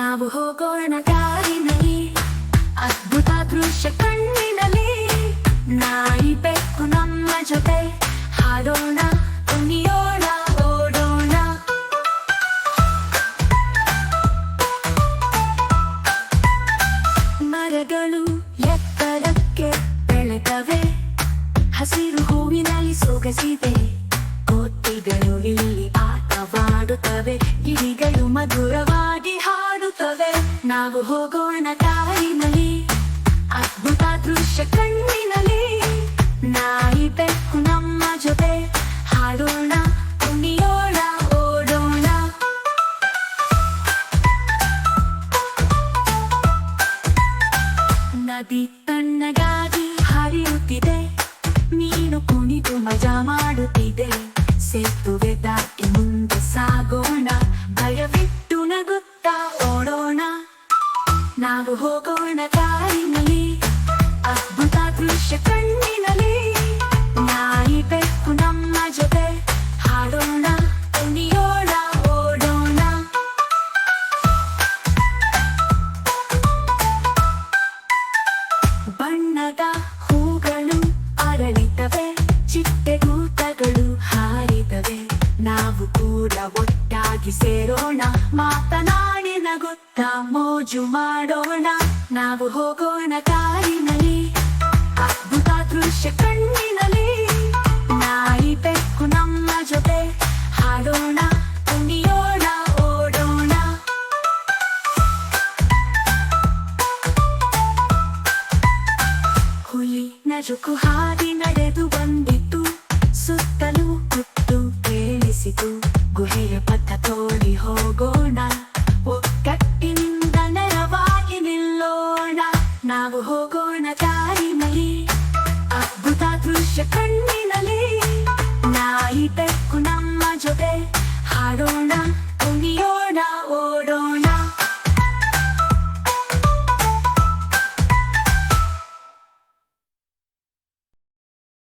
ನಾವು ಹೋಗೋಣ ದಾರಿನಲ್ಲಿ, ಅದ್ಭುತ ದೃಶ್ಯ ಕಣ್ಣಿನಲ್ಲಿ. ನಾಯಿ ಬೆಕ್ಕು ನಮ್ಮ ಜೊತೆ ಹಾಡೋಣ, ಕುಣಿಯೋಣ, ಓಡೋಣ. ಮರಗಳು ಎತ್ತರಕ್ಕೆ ಬೆಳೆದವೆ, ಹಸಿರು ಹೂವಿನಲ್ಲಿ ಸೊಗಸಿದೆ. ಕೋತಿಗಳು ಇಲ್ಲಿ ಆಟವಾಡುತ್ತವೆ, ಗಿಳಿಗಳು ಮಧುರವಾಗಿ ಹಾಡುತ್ತವೆ. ನಾವು ಹೋಗೋಣ ದಾರಿನಲ್ಲಿ, ಅದ್ಭುತ ದೃಶ್ಯ ಕಣ್ಣಿನಲ್ಲಿ. ನಾಯಿ ಬೆಕ್ಕು ನಮ್ಮ ಜೊತೆ ಹಾಡೋಣ, ಕುಣಿಯೋಣ, ಓಡೋಣ. ನದಿ ತಣ್ಣಗಾಗಿ ಹರಿಯುತ್ತಿದೆ, ಮೀನು ಕುಣಿದು ಮಜಾ ಮಾಡುತ್ತಿದೆ. ಸೇತುವೆ ದಾಟಿ ಮುಂದೆ ಸಾಗೋಣ, ಭಯವಿಟ್ಟು ನಗುತ್ತಾ ಓಡೋಣ. ನಾವು ಹೋಗೋಣ ದಾರಿನಲ್ಲಿ, ಅದ್ಭುತ ದೃಶ್ಯ ಕಣ್ಣಿನಲ್ಲಿ. ನಾಯಿ ಬೆಕ್ಕು ನಮ್ಮ ಜೊತೆ ಹಾಡೋಣ, ಕುಣಿಯೋಣ, ಓಡೋಣ. ಬಣ್ಣದ ಹೂಗಳು ಅರಳಿತವೆ, ಚಿಟ್ಟೆಗೂಟಗಳು ಹಾರಿದವೆ. ನಾವು ಕೂಡ ಒಟ್ಟಾಗಿ ಸೇರೋಣ, ಮಾತನಾಡಿ ನಗುತ್ತಾ ಮೋಜು ಮಾಡೋಣ. ನಾವು ಹೋಗೋಣ ದಾರಿನಲ್ಲಿ, ಅದ್ಭುತ ದೃಶ್ಯ ಕಣ್ಣಿನಲ್ಲಿ. ನಾಯಿ ಬೆಕ್ಕು ನಮ್ಮ ಜೊತೆ ಹಾಡೋಣ, ಕುಣಿಯೋಣ, ಓಡೋಣ. ಹುಲಿ ನಜುಕು ಹಾದಿ ನಡೆದು ಬಂದಿತು, ಸುತ್ತಲೂ ಕುತ್ತು ಕೇಳಿಸಿತು. ಗುಹೆಯ ಪಥ ತೋಡಿ ಹೋಗೋಣ, ಒಗ್ಗಟ್ಟಿನಿಂದ ನೆರವಾಗಿ ನಿಲ್ಲೋಣ. ನಾವು ಹೋಗೋಣ ದಾರಿನಲ್ಲಿ, ಅದ್ಭುತ ದೃಶ್ಯ ಕಣ್ಣಿನಲ್ಲಿ. ನಾಯಿ ಬೆಕ್ಕು ನಮ್ಮ ಜೊತೆ ಹಾಡೋಣ, ಕುಣಿಯೋಣ,